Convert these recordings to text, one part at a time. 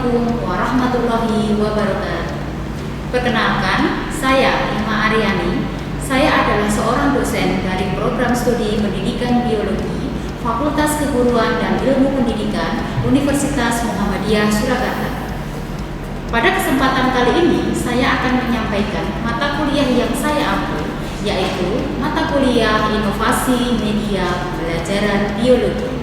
Assalamualaikum warahmatullahi wabarakatuh. Perkenalkan, saya Ima Aryani. Saya adalah seorang dosen dari program studi Pendidikan Biologi Fakultas Keguruan dan Ilmu Pendidikan Universitas Muhammadiyah Surakarta. Pada kesempatan kali ini, saya akan menyampaikan mata kuliah yang saya ambil, yaitu mata kuliah Inovasi Media Pembelajaran Biologi.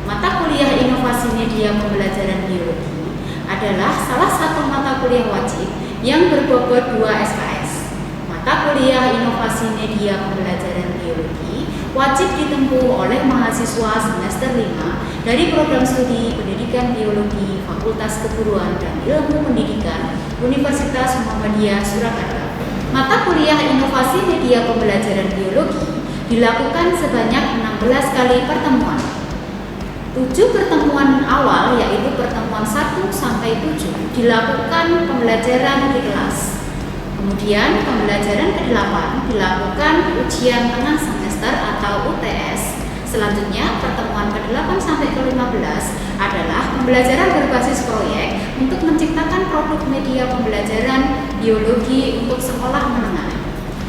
Mata kuliah Inovasi Media Pembelajaran Biologi adalah salah satu mata kuliah wajib yang berbobot 2 SKS. Mata kuliah Inovasi Media Pembelajaran Biologi wajib ditempuh oleh mahasiswa semester 5 dari program studi Pendidikan Biologi Fakultas Keguruan dan Ilmu Pendidikan Universitas Muhammadiyah Surakarta. Mata kuliah Inovasi Media Pembelajaran Biologi dilakukan sebanyak 16 kali pertemuan. 7 pertemuan awal, yaitu pertemuan 1 sampai 7, dilakukan pembelajaran di kelas. Kemudian pembelajaran ke-8 dilakukan ujian tengah semester atau UTS. Selanjutnya pertemuan ke-8 sampai ke-15 adalah pembelajaran berbasis proyek untuk menciptakan produk media pembelajaran biologi untuk sekolah menengah.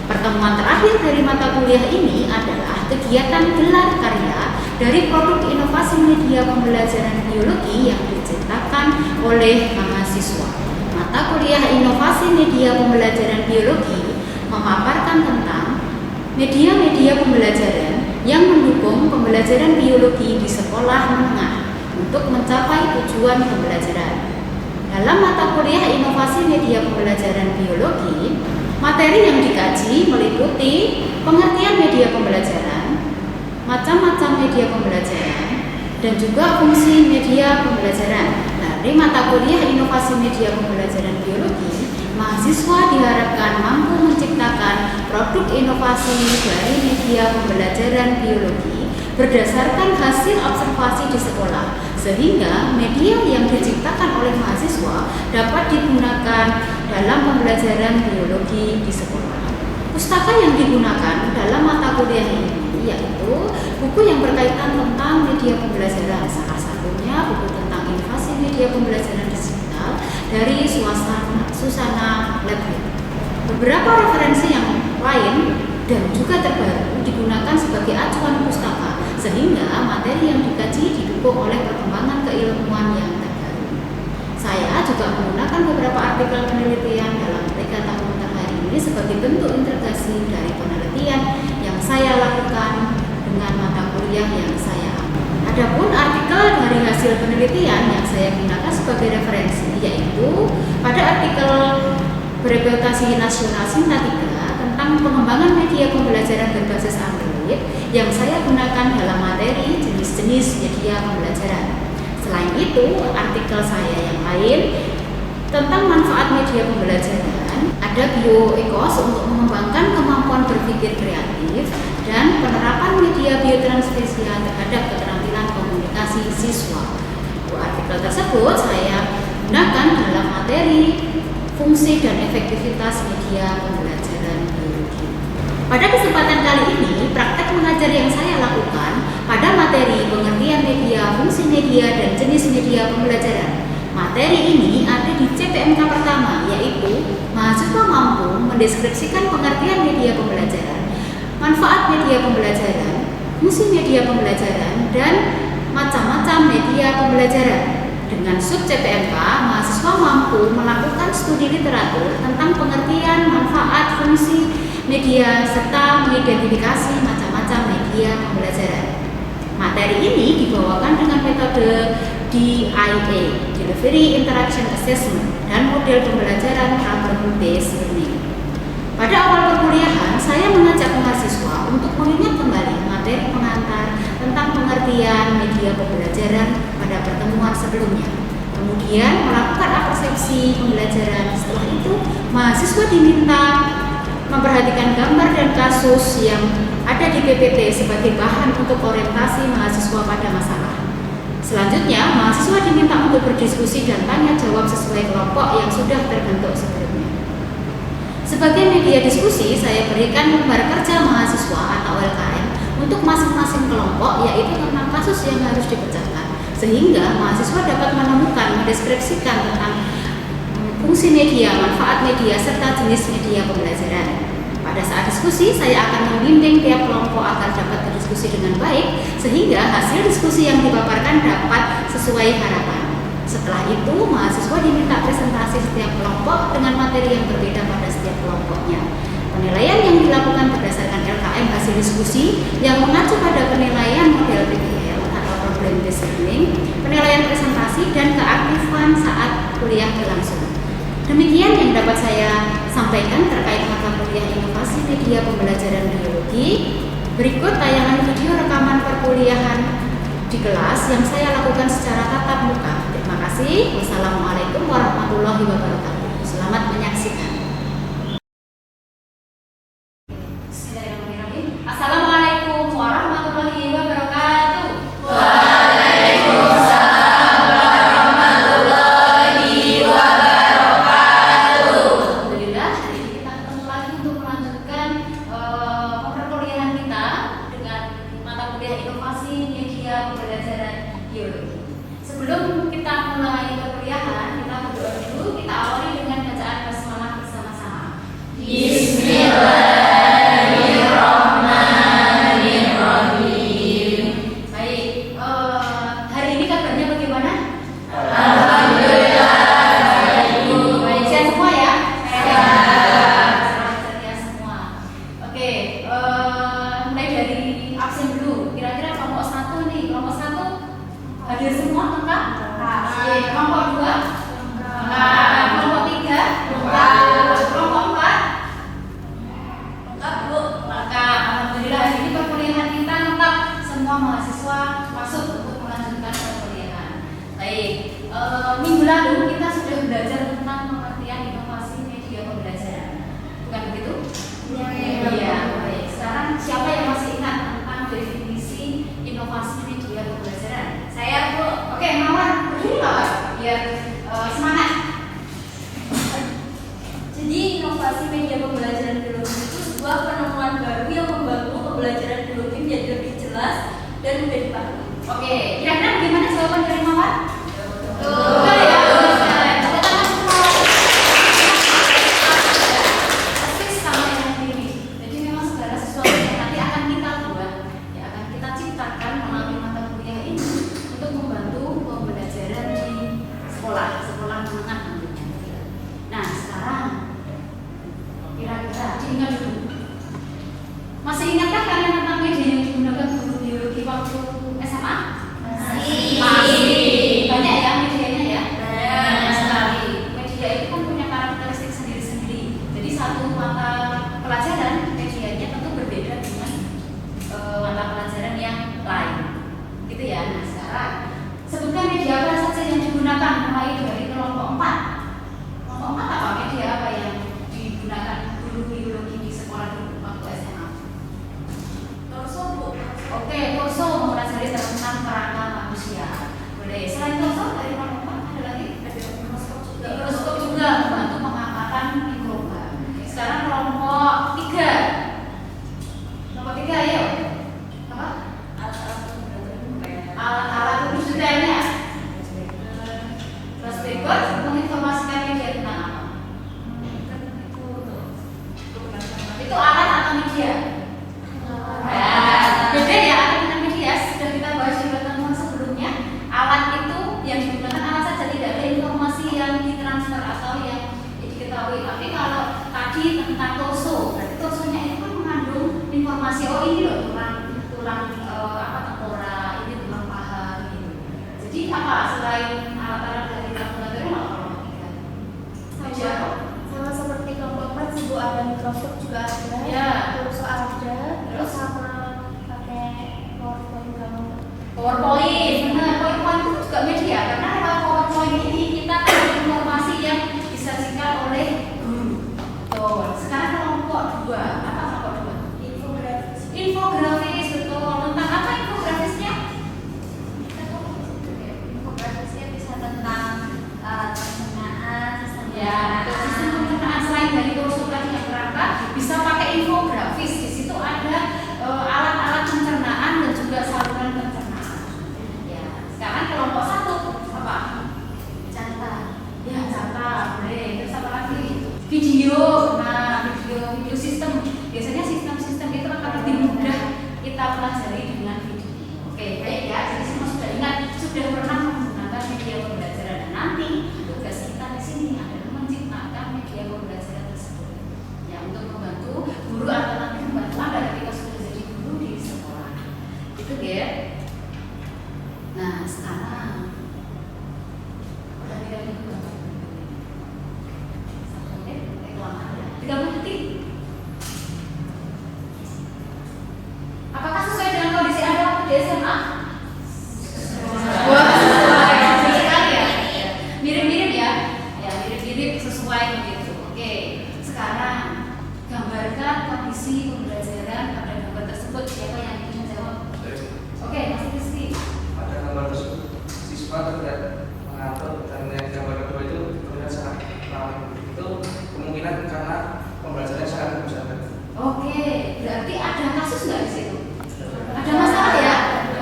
Pertemuan terakhir dari mata kuliah ini adalah kegiatan gelar karya dari produk inovasi media pembelajaran biologi yang diciptakan oleh mahasiswa. Mata kuliah Inovasi Media Pembelajaran Biologi memaparkan tentang media-media pembelajaran yang mendukung pembelajaran biologi di sekolah menengah untuk mencapai tujuan pembelajaran. Dalam mata kuliah Inovasi Media Pembelajaran Biologi, materi yang dikaji meliputi pengertian media pembelajaran, macam-macam media pembelajaran, dan juga fungsi media pembelajaran. Dari mata kuliah Inovasi Media Pembelajaran Biologi, mahasiswa diharapkan mampu menciptakan produk inovasi dari media pembelajaran biologi berdasarkan hasil observasi di sekolah, sehingga media yang diciptakan oleh mahasiswa dapat digunakan dalam pembelajaran biologi di sekolah. Pustaka yang digunakan dalam mata kuliah ini yaitu buku yang berkaitan tentang media pembelajaran, salah satunya buku tentang inovasi media pembelajaran digital dari Susana Lebet. Beberapa referensi yang lain dan juga terbaru digunakan sebagai acuan pustaka, sehingga materi yang dikaji didukung oleh perkembangan keilmuan yang terbaru. Saya juga menggunakan beberapa artikel penelitian dalam mereka tahun hari ini sebagai bentuk integrasi dari penelitian yang saya lakukan dengan mata kuliah yang saya ambil. Adapun artikel dari hasil penelitian yang saya gunakan sebagai referensi yaitu pada artikel Beredukasi Nasional Sintatika tentang pengembangan media pembelajaran berbasis Android yang saya gunakan dalam materi jenis-jenis media pembelajaran. Selain itu, artikel saya yang lain tentang manfaat media pembelajaran ada bioekos untuk mengembangkan kemampuan berpikir kreatif dan penerapan media biotransmedia terhadap keterampilan komunikasi siswa. Artikel tersebut saya gunakan dalam materi fungsi dan efektivitas media pembelajaran biologi. Pada kesempatan kali ini, praktek mengajar yang saya lakukan pada materi pengertian media, fungsi media, dan jenis media pembelajaran. Materi ini ada di CPMK pertama, yaitu mahasiswa mampu mendeskripsikan pengertian media pembelajaran, manfaat media pembelajaran, fungsi media pembelajaran, dan macam-macam media pembelajaran. Dengan sub CPMK, mahasiswa mampu melakukan studi literatur tentang pengertian, manfaat, fungsi media, serta mengidentifikasi macam-macam media pembelajaran. Materi ini dibawakan dengan metode DIA, Delivery Interaction Assessment, dan model pembelajaran problem based learning. Pada awal perkuliahan, saya mengajak mahasiswa untuk mengingat kembali materi pengantar tentang pengertian media pembelajaran pada pertemuan sebelumnya. Kemudian melakukan persepsi pembelajaran. Setelah itu, mahasiswa diminta memperhatikan gambar dan kasus yang ada di PPT sebagai bahan untuk orientasi mahasiswa pada masalah. Selanjutnya, mahasiswa diminta untuk berdiskusi dan tanya jawab sesuai kelompok yang sudah terbentuk sebelumnya. Sebagai media diskusi, saya berikan lembar kerja mahasiswa atau LKM untuk masing-masing kelompok, yaitu tentang kasus yang harus dipecahkan. sehingga mahasiswa dapat menemukan, mendeskripsikan tentang fungsi media, manfaat media, serta jenis media pembelajaran. Pada saat diskusi, saya akan membimbing tiap kelompok agar dapat berdiskusi dengan baik, sehingga hasil diskusi yang dipaparkan dapat sesuai harapan. Setelah itu, mahasiswa diminta presentasi setiap kelompok dengan materi yang berbeda pada setiap kelompoknya. Penilaian yang dilakukan berdasarkan LKM hasil diskusi yang mengacu pada penilaian model PBL atau Problem Based Learning, penilaian presentasi, dan keaktifan saat kuliah berlangsung. Demikian yang dapat saya sampaikan terkait mata kuliah Inovasi Media Pembelajaran Biologi. Berikut tayangan video rekaman perkuliahan di kelas yang saya lakukan secara tatap muka. Terima kasih. Wassalamualaikum warahmatullahi wabarakatuh. Selamat menyaksikan. Bismillahirrahmanirrahim. Assalamualaikum warahmatullahi wabarakatuh. Waalaikumsalam warahmatullahi wabarakatuh. Alhamdulillah, hari ini kita ketemu lagi untuk melanjutkan perkuliahan kita dengan mata kuliah Inovasi Media Pembelajaran Biologi. Sebelum kita mulai perkuliahan, kita berdoa dulu. Kita awali dengan bacaan basmalah bersama-sama. Bismillahirrahmanirrahim. Baik, hari ini kabarnya bagaimana? Alhamdulillah. Baik, sehat semua ya? Sehat semua. Oke, mulai dari absen dulu. Kira-kira kelompok 1 nih, kelompok 1 hadir semua lengkap? Kelompok 2? Kelompok 3? Kelompok 4? Lengkap Bu? Lengkap. Alhamdulillah, hari ini perkuliahan kita lengkap. Semua mahasiswa masuk untuk melanjutkan perkuliahan. Baik, minggu lalu kita sudah belajar tentang pengertian inovasi media pembelajaran. Bukan begitu? Iya. Baik, sekarang siapa yang masih ingat tentang definisi inovasi media pembelajaran? Saya Bu. Oke, Mawar, berdiri Mawar biar semangat. Jadi inovasi media pembelajaran biologi itu sebuah penemuan baru yang membantu pembelajaran biologi menjadi lebih jelas dan mudah dipahami. Oke, kira-kira gimana jawaban dari Mawar? Betul. Betul ya, bagus sekali. Tepuk tangan semua. Persis sama yang ini. Jadi memang segala sesuatu yang nanti akan kita buat, ya akan kita ciptakan melalui mata kuliah ini untuk membantu pembelajaran di sekolah menengah tentunya. Nah, sekarang kira-kira diingat dulu. Masih ingatkah kalian tentang media yang digunakan guru biologi waktu SMA? Masih. Banyak ya medianya ya? Banyak sekali. Media itu kan punya karakteristik sendiri-sendiri. Jadi satu mata pelajaran medianya tentu berbeda dengan mata pelajaran yang lain. Gitu ya. Nah, sekarang sebutkan media apa saja yang digunakan mulai dari kelompok 4. Kelompok 4 apa media apa yang digunakan guru biologi di sekolah dulu waktu SMA? Torso Bu. Oke, torso mempelajari tentang sudah pernah menggunakan media pembelajaran. Nanti tugas kita di sini adalah menciptakan media pembelajaran tersebut. Ya, untuk membantu guru atau nanti membantu Anda ketika sudah jadi guru di sekolah. Itu ya. Nah, sekarang udah tidak itu berapa? 1 menit, kelamaan ya. 30 detik. Apakah sesuai dengan kondisi Anda waktu di SMA? Wah, sesuai sekali ya. Mirip-mirip ya. Ya, mirip-mirip sesuai begitu. Oke. Sekarang gambarkan kondisi pembelajaran pada gambar tersebut. Siapa yang ingin menjawab? Oke, Mas Rizky. Pada gambar tersebut, siswa terlihat mengantuk dan yang gambar kedua itu terlihat sangat ramai. Itu kemungkinan karena pembelajarannya sangat berjalan. Oke, berarti ada kasus nggak di situ? Ada masalah ya?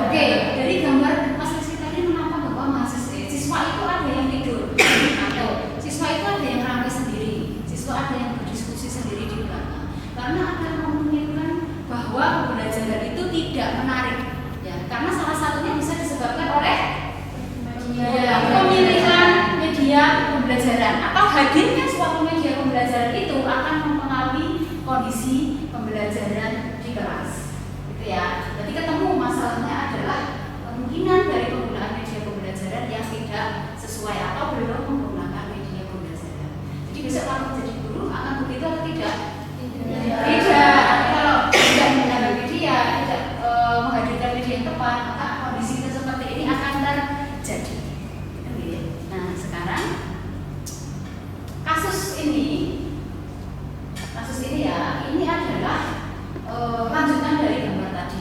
Oke, dari gambar Mas Rizky tadi menampak bahwa siswa itu ada yang tidur, atau siswa itu ada yang ramai sendiri, siswa ada yang berdiskusi sendiri di belakang. Karena akan memungkinkan bahwa pembelajaran itu tidak menarik, ya. Karena salah satunya bisa disebabkan oleh pemilihan media pembelajaran atau hadirnya suatu media pembelajaran itu akan mempengaruhi kondisi pembelajaran di kelas, gitu ya. Jadi ketemu masalahnya adalah kemungkinan dari penggunaan media pembelajaran yang tidak sesuai atau belum menggunakan media pembelajaran. Jadi besok kalau menjadi guru akan begitu atau tidak? Tidak. Kalau tidak menggunakan media, tidak menghadirkan media yang tepat, maka kondisi seperti ini akan terjadi. Nah, sekarang kasus ini ya, ini adalah lanjutan dari gambar tadi.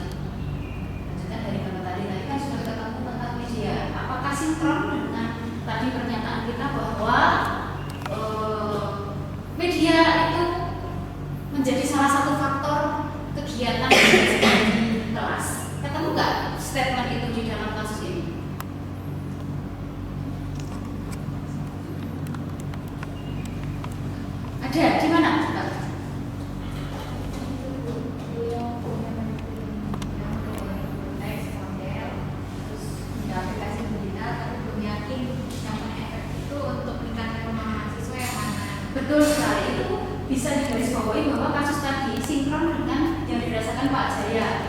Tadi kan sudah ketemu tentang media. Apakah sinkron dengan tadi pernyataan kita bahwa media itu menjadi salah satu faktor kegiatan di kelas? Ketemu nggak statement itu di dalam kasus ini? Ada di mana? Betul sekali, itu bisa digarisbawahi bahwa kasus tadi sinkron dengan yang dirasakan Pak Jaya.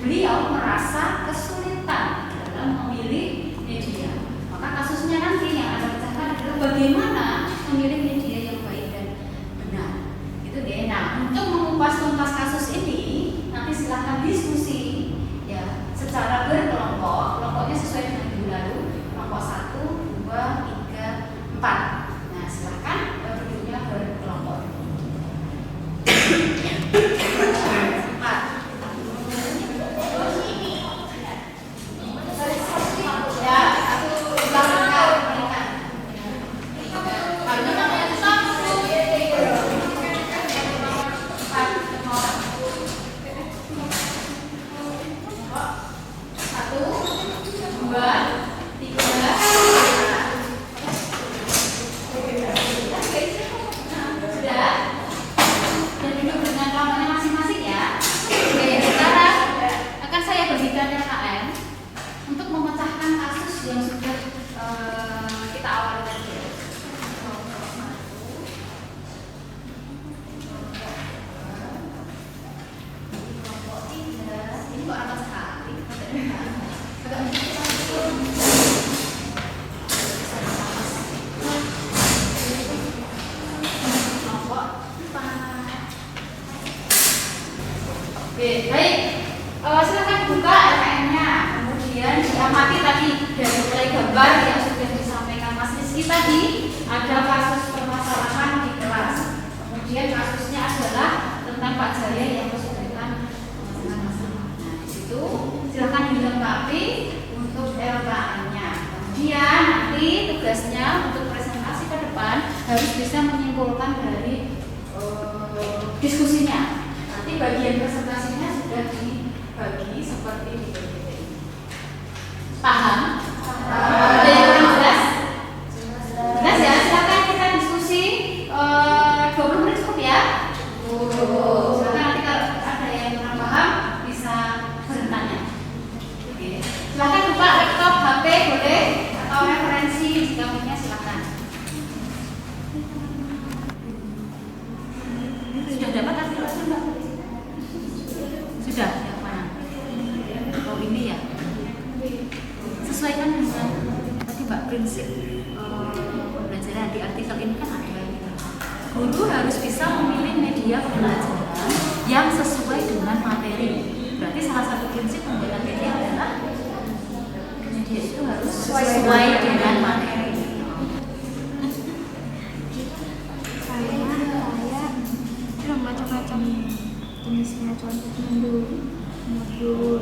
Beliau merasa kesulitan dalam memilih media. Maka kasusnya nanti yang Anda pecahkan adalah bagaimana memilih media yang baik dan benar. Itu deh. Nah, untuk mengupas tuntas kasus ini, nanti silakan diskusi ya secara berkelompok. Kelompoknya sesuai dengan minggu lalu. Kelompok 1, 2, 3, 4. Nah, silakan duduknya berkelompok. 4. Ya, satu belakang. Kalau namanya satu. 1, 2, 3. Untuk memecahkan kasus yang sudah kita awali tadi. Ini kok rapat sekali. Oke, baik. Silakan buka LKM-nya. Kemudian diamati tadi dari mulai gambar yang sudah disampaikan Mas Rizky tadi, ada kasus permasalahan di kelas. Kemudian kasusnya adalah tentang Pak Jaya yang kesulitan dengan masalah. Nah, di situ silakan dilengkapi untuk LKM-nya. Kemudian nanti tugasnya untuk presentasi ke depan harus bisa menyimpulkan dari diskusinya. Nanti bagian presentasinya sudah dibagi seperti di PPT. Paham? Ada yang kurang jelas? Jelas ya, silakan kita diskusi 20 menit cukup ya? Silakan nanti kalau ada yang kurang paham bisa bertanya. Oke. Silakan buka laptop, HP, boleh atau referensi jika punya silakan. Sudah dapat artikulasi Mbak? Sudah, yang mana? Oh ini ya. Sesuaikan dengan tadi Mbak prinsip pembelajaran di artikel ini kan ada gitu. Guru harus bisa memilih media pembelajaran yang sesuai dengan materi. Berarti salah satu prinsip pembuatan media adalah media itu harus sesuai dengan materi. Saya macam-macam jenisnya, contoh modul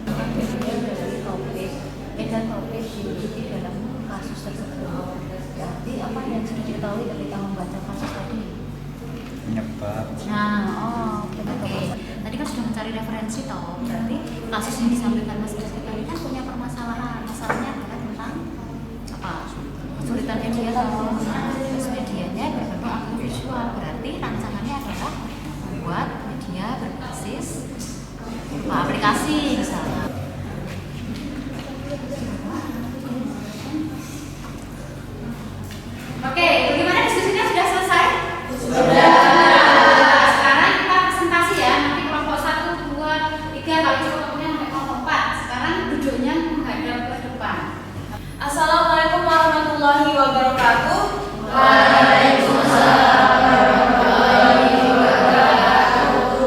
Dari topik, dan topik diikuti dalam kasus tersebut. Berarti apa yang sudah diketahui ketika membaca kasus tadi? Penyebab. Nah, oke. Tadi kan sudah mencari referensi toh. Berarti kasus yang disampaikan Mas Rizky tadi kan punya permasalahan. Masalahnya adalah tentang apa? Kesulitan media toh. Terus medianya berbentuk audiovisual. Berarti rancangannya adalah membuat media berbasis aplikasi misalnya. Oke, bagaimana diskusinya sudah selesai? Sudah. Sekarang kita presentasi ya. Nanti kelompok 1, 2, 3 kalau cukup kemudian sampai kelompok 4. Sekarang duduknya menghadap ke depan. Assalamualaikum warahmatullahi wabarakatuh.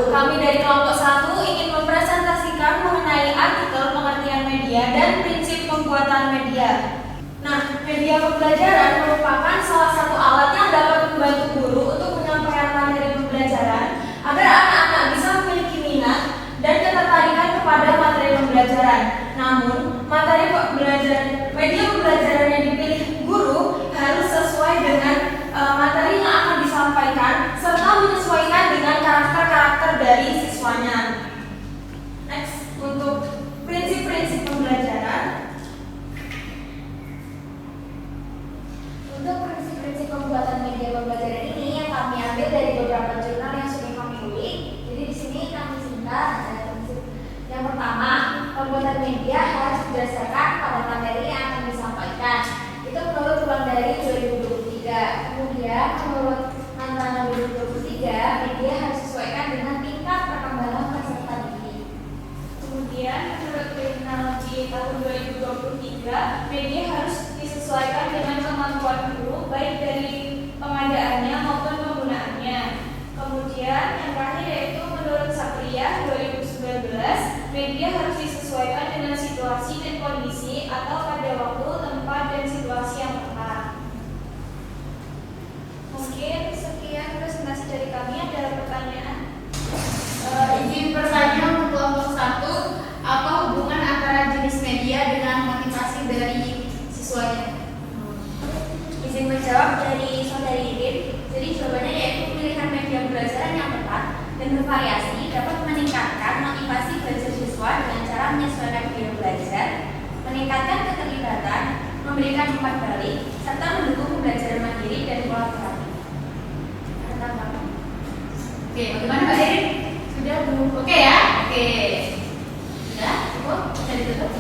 Kami dari kelompok 1 ingin mempresentasikan mengenai artikel pengertian media dan prinsip pembuatan media. Nah, media pembelajaran merupakan salah satu alat yang dapat membantu guru untuk menyampaikan materi pembelajaran agar anak-anak bisa memiliki minat dan ketertarikan kepada materi pembelajaran. Namun, materi pembelajaran, media pembelajaran yang dipilih guru harus sesuai dengan materi yang akan disampaikan serta menyesuaikan dengan karakter-karakter dari siswanya. Next, untuk prinsip-prinsip pembelajaran. Untuk prinsip-prinsip pembuatan media pembelajaran ini yang kami ambil dari beberapa jurnal yang sudah kami ulik. Jadi di sini kami singkat ada prinsip yang pertama, pembuatan media harus berdasarkan pada materi yang akan disampaikan. Itu menurut ulang dari 2023. Kemudian menurut Antara 2023, media harus disesuaikan dengan tingkat perkembangan peserta didik. Kemudian menurut teknologi tahun 2023, media harus disesuaikan dengan kemampuan guru baik dari pengadaannya maupun penggunaannya. Kemudian yang terakhir yaitu menurut Satria 2019, media harus disesuaikan dengan situasi dan kondisi atau pada waktu, tempat, dan situasi yang tepat. Mungkin sekian presentasi dari kami. Ada pertanyaan? Izin bertanya untuk kelompok 1, apa hubungan antara jenis media dengan motivasi dari siswanya? Izin menjawab dari Saudari Irin. Jadi jawabannya yaitu pilihan media pembelajaran yang tepat dan bervariasi dapat meningkatkan motivasi belajar siswa dengan cara menyesuaikan gaya belajar, meningkatkan keterlibatan, memberikan umpan balik, serta mendukung pembelajaran mandiri dan kolaboratif. Oke, bagaimana Mbak Irin? Sudah belum? Oke ya? Oke. Sudah? Cukup? Bisa ditutup?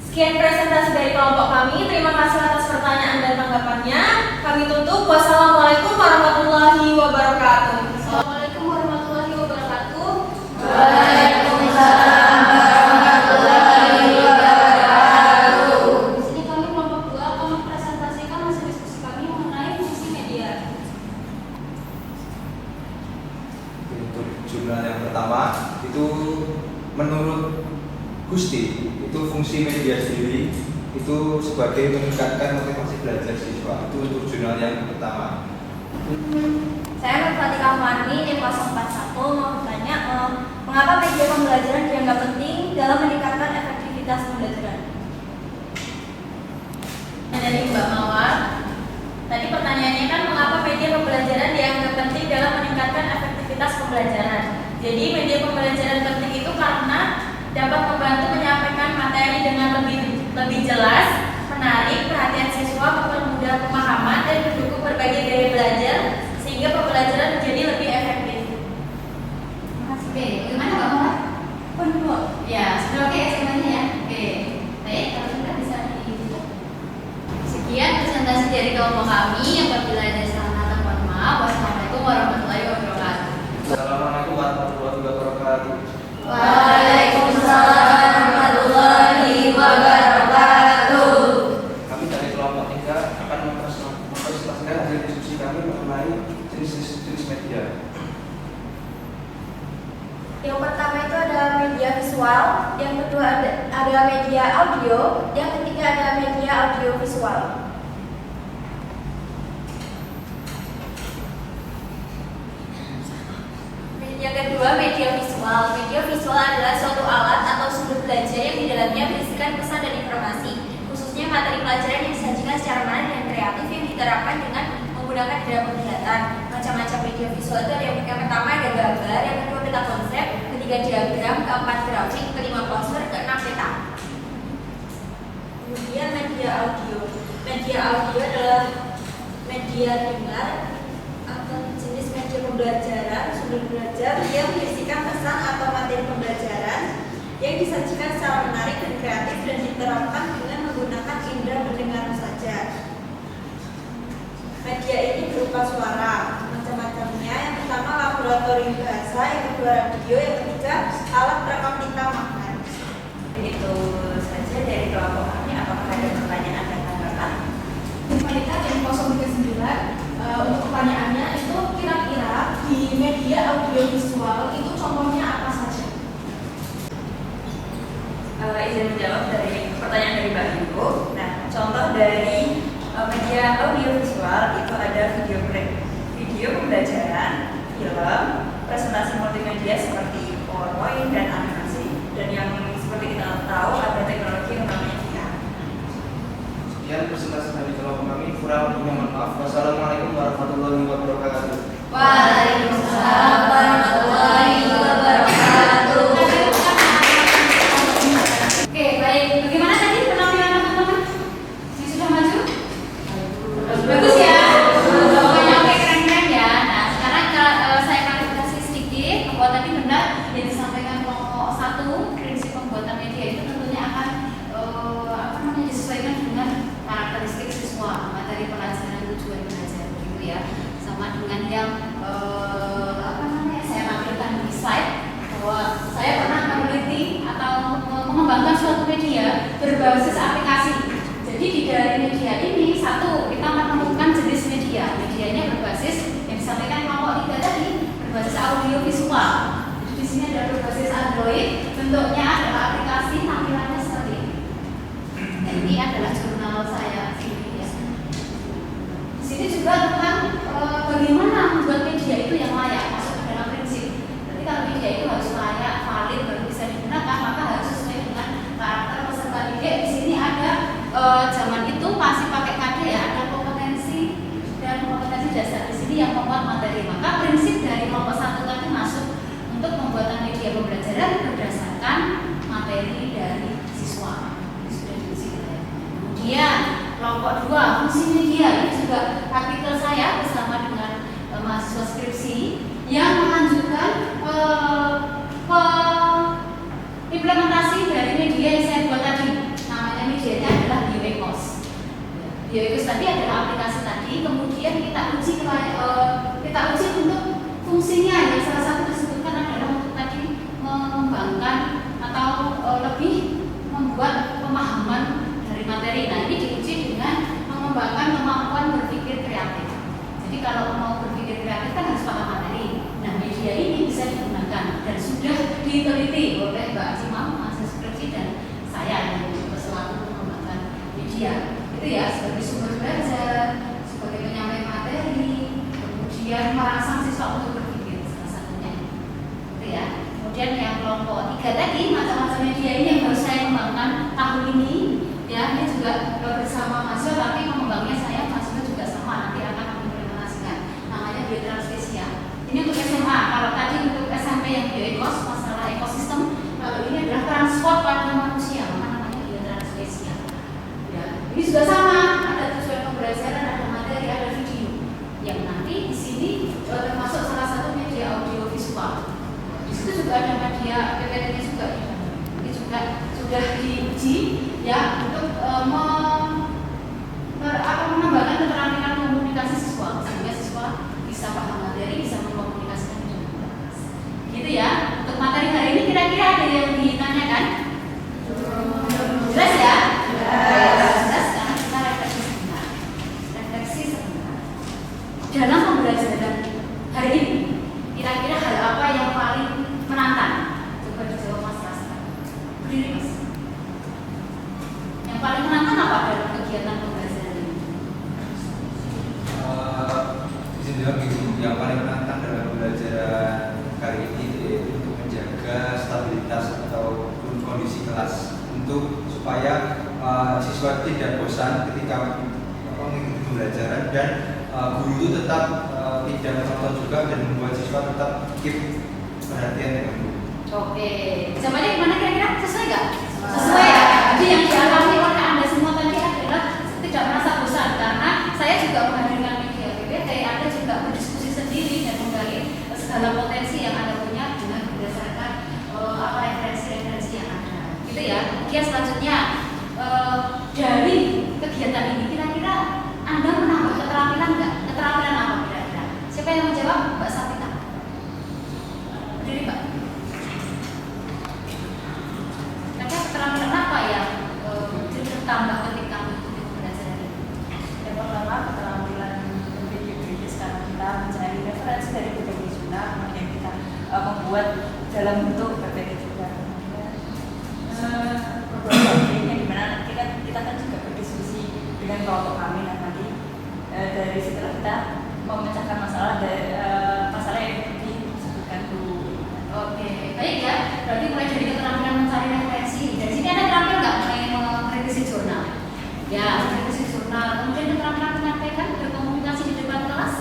Sekian presentasi dari kelompok kami. Terima kasih atas pertanyaan dan tanggapannya. Kami tutup. Wassalamualaikum warahmatullahi wabarakatuh. Assalamualaikum warahmatullahi wabarakatuh. Waalaikumsalam warahmatullahi wabarakatuh. Di sini kami kelompok 2 akan mempresentasikan hasil diskusi kami mengenai fungsi media. Untuk jurnal yang pertama itu menurut Gusti itu fungsi media sendiri itu sebagai meningkatkan motivasi belajar siswa. Itu untuk jurnal yang pertama. Saya Fatika Marni, NIM 041 mau bertanya, mengapa media pembelajaran dianggap penting dalam meningkatkan efektivitas pembelajaran? Dari Mbak Mawar. Tadi pertanyaannya kan mengapa media pembelajaran dianggap penting dalam meningkatkan efektivitas pembelajaran. Jadi media pembelajaran penting itu karena dapat membantu menyampaikan materi dengan lebih jelas, menarik perhatian siswa, mempermudah pemahaman dan mendukung berbagai gaya belajar sehingga pembelajaran menjadi lebih efektif. Oke, bagaimana Mbak Mawar? Penuh. Ya, sudah oke semuanya ya? Oke. Baik, kalau sudah bisa di kelompok kami. Apabila ada salah kata mohon maaf. Wassalamualaikum warahmatullahi wabarakatuh. Assalamualaikum warahmatullahi wabarakatuh. Waalaikumsalam warahmatullahi wabarakatuh. Kami dari kelompok 3 akan mempresentasikan hasil diskusi kami mengenai jenis media. Yang pertama itu ada media visual, yang kedua ada media audio, yang ketiga ada media audio visual. Yang kedua, media visual. Media visual adalah suatu alat atau sumber belajar yang di dalamnya berisikan pesan dan informasi, khususnya materi pelajaran yang disajikan secara menarik dan kreatif yang diterapkan dengan menggunakan dalam kegiatan. Macam-macam media visual itu ada yang pertama ada gambar, yang kedua peta konsep, ketiga diagram, keempat grafik, kelima poster, keenam peta. Kemudian media audio. Media audio adalah media dengar atau jenis media pembelajaran, sumber belajar yang berisikan pesan atau materi pembelajaran yang disajikan secara menarik dan kreatif dan diterapkan dengan menggunakan indera pendengaran saja. Media ini berupa suara, macam-macamnya. Yang pertama laboratorium bahasa, yang kedua radio, yang ketiga alat perekam tinta makan. Itu saja dari kelompok kami. Apakah ada pertanyaan dan tanggapan? Malika yang 039 untuk pertanyaannya itu kira-kira di media audio visual itu contohnya apa saja? Izin menjawab dari pertanyaan dari Mbak Ibu. Nah, contoh dari media audio visual itu ada video pembelajaran, film, presentasi multimedia seperti PowerPoint dan animasi. Dan yang seperti kita tahu ada teknologi yang namanya VR. Sekian presentasi dari kelompok kami. Kurang lebihnya mohon maaf. Wassalamualaikum warahmatullahi wabarakatuh. Waalaikumsalam warahmatullahi wabarakatuh. Oke, baik. Bagaimana tadi penampilan teman-teman? Yang sudah maju? Bagus ya? Pokoknya oke, keren-keren ya. Nah, sekarang saya klarifikasi sedikit bahwa tadi benar yang disampaikan kelompok 1, prinsip pembuatan media itu tentunya akan disesuaikan dengan karakteristik siswa, materi pelajaran, tujuan belajar gitu ya. Sama dengan yang saya tampilkan di slide bahwa saya pernah meneliti atau mengembangkan suatu media berbasis aplikasi. Jadi di dari media ini satu kita menemukan jenis media. Medianya berbasis yang disampaikan kelompok 3 tadi berbasis audio visual. Jadi di sini ada berbasis Android, bentuknya adalah aplikasi, tampilannya seperti ini. Dan ini adalah jurnal saya sendiri ya. Di sini juga tentang bagaimana membuat media itu yang layak, masuk ke dalam prinsip. Jadi kalau media itu harus layak, valid, baru bisa digunakan, maka harus sesuai dengan karakter peserta didik. Di sini ada zaman itu masih pakai KD ya, ada kompetensi dan kompetensi dasar. Di sini yang membuat materi. Maka prinsip dari kelompok 1 tadi masuk untuk pembuatan media pembelajaran berdasarkan materi dari siswa. Ini sudah diisi ya. Kemudian kelompok 2 fungsi media ini juga artikel saya bersama dengan mahasiswa skripsi yang menunjukkan implementasi dari media yang saya buat tadi. Namanya medianya adalah BioEcos. BioEcos tadi adalah aplikasi tadi, kemudian kita uji untuk fungsinya. Yang salah satu disebutkan adalah untuk tadi mengembangkan atau lebih membuat pemahaman dari materi. Nah, ini diuji dengan mengembangkan kemampuan berpikir kreatif. Jadi kalau mau berpikir kreatif kan harus paham materi. Nah, media ini bisa digunakan dan sudah diteliti oleh Mbak Cimam, mahasiswa skripsi, dan saya yang selaku mengembangkan media. Itu ya sebagai sumber belajar, sebagai penyampaian materi, kemudian merangsang siswa untuk berpikir salah satunya. Itu ya. Kemudian yang kelompok 3 tadi macam-macam media ini yang harus saya kembangkan tahun ini. Ya, ini juga bersama mahasiswa, tapi mengembangnya saya mahasiswa juga sama, nanti akan mengimplementasikan. Namanya biotransfesia. Ini untuk SMA. Kalau tadi untuk SMP yang BioEcos, masalah ekosistem, kalau ini adalah transport pada manusia, maka namanya biotransfesia. Ya, ini juga sama. Ada tujuan pembelajaran, ada materi, ada video. Yang nanti di sini termasuk salah satu media audio visual. Di situ juga ada media PPT-nya juga. Ini juga sudah diuji ya kegiatan pembelajaran ini? Bisa dibilang gini, yang paling menantang dalam pembelajaran kali ini yaitu untuk menjaga stabilitas atau kondisi kelas untuk supaya siswa tidak bosan ketika mengikuti pembelajaran dan guru itu tetap tidak menonton juga dan membuat siswa tetap keep perhatian dengan guru. Oke, jawabannya gimana kira-kira? Sesuai nggak? Sesuai ya. Jadi yang dialami oleh Anda semua tadi adalah tidak merasa bosan karena saya juga menghadirkan media PPT, Anda juga berdiskusi sendiri dan menggali segala potensi yang Anda punya dengan berdasarkan referensi-referensi yang ada. Gitu ya. Kemudian selanjutnya dari kegiatan ini kira-kira Anda menambah keterampilan nggak? Keterampilan apa kira-kira? Siapa yang mau jawab? Mbak Sapita. Berdiri Mbak. Keterampilan apa yang ditambah ketika mengikuti pembelajaran ini? Yang pertama keterampilan video kritis karena kita mencari referensi dari berbagai jurnal kemudian kita membuat dalam bentuk PPT juga. Kemudian yang dimana kita kan juga berdiskusi dengan kelompok kami nanti dari setelah kita memecahkan masalah dari masalah yang disebutkan dulu. Oke, baik ya. Berarti mulai dari keterampilan mencari referensi. Dari sini ada terampil nggak mulai mengkritisi jurnal? Ya, mengkritisi jurnal. Kemudian keterampilan menyampaikan berkomunikasi di depan kelas.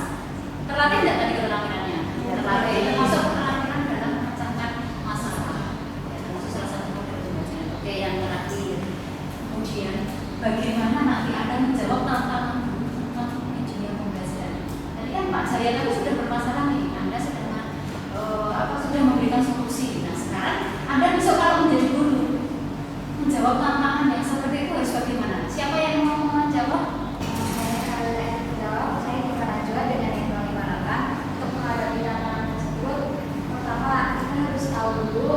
Terlatih nggak tadi keterampilannya? Terlatih. Termasuk keterampilan dalam memecahkan masalah. Ya, termasuk salah satu model pembelajaran. Oke, yang terakhir. Kemudian bagaimana nanti Anda menjawab tantangan media pembelajaran? Tadi kan Pak Jaya tadi sudah bermasalah nih. Anda sudah memberikan solusi. Nah sekarang Anda besok kalau menjadi guru menjawab tantangan yang seperti itu harus bagaimana? Siapa yang mau menjawab? Saya juga juga dengan yang kami barakan untuk menghadapi tantangan tersebut. Pertama kita harus tahu dulu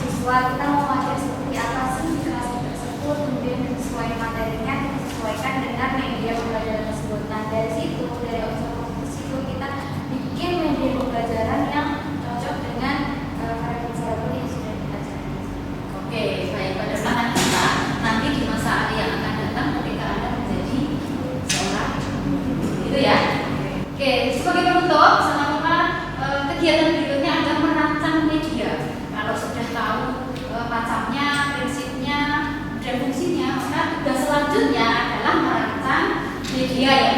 siswa kita mau materi seperti apa sih di kelas tersebut, kemudian sesuai materinya kita sesuaikan dengan media pembelajaran tersebut. Nah dari situ dari observasi itu kita bikin media pembelajaran yang cocok dengan variabel yang sudah kita cari. Oke, baik. Pada saat kita nanti di masa yang akan datang ketika Anda menjadi seorang gitu ya. Oke, sebagai penutup sama-sama kegiatan berikutnya Anda merancang media. Kalau sudah tahu macamnya, prinsipnya, dan fungsinya, maka tugas selanjutnya adalah merancang media ya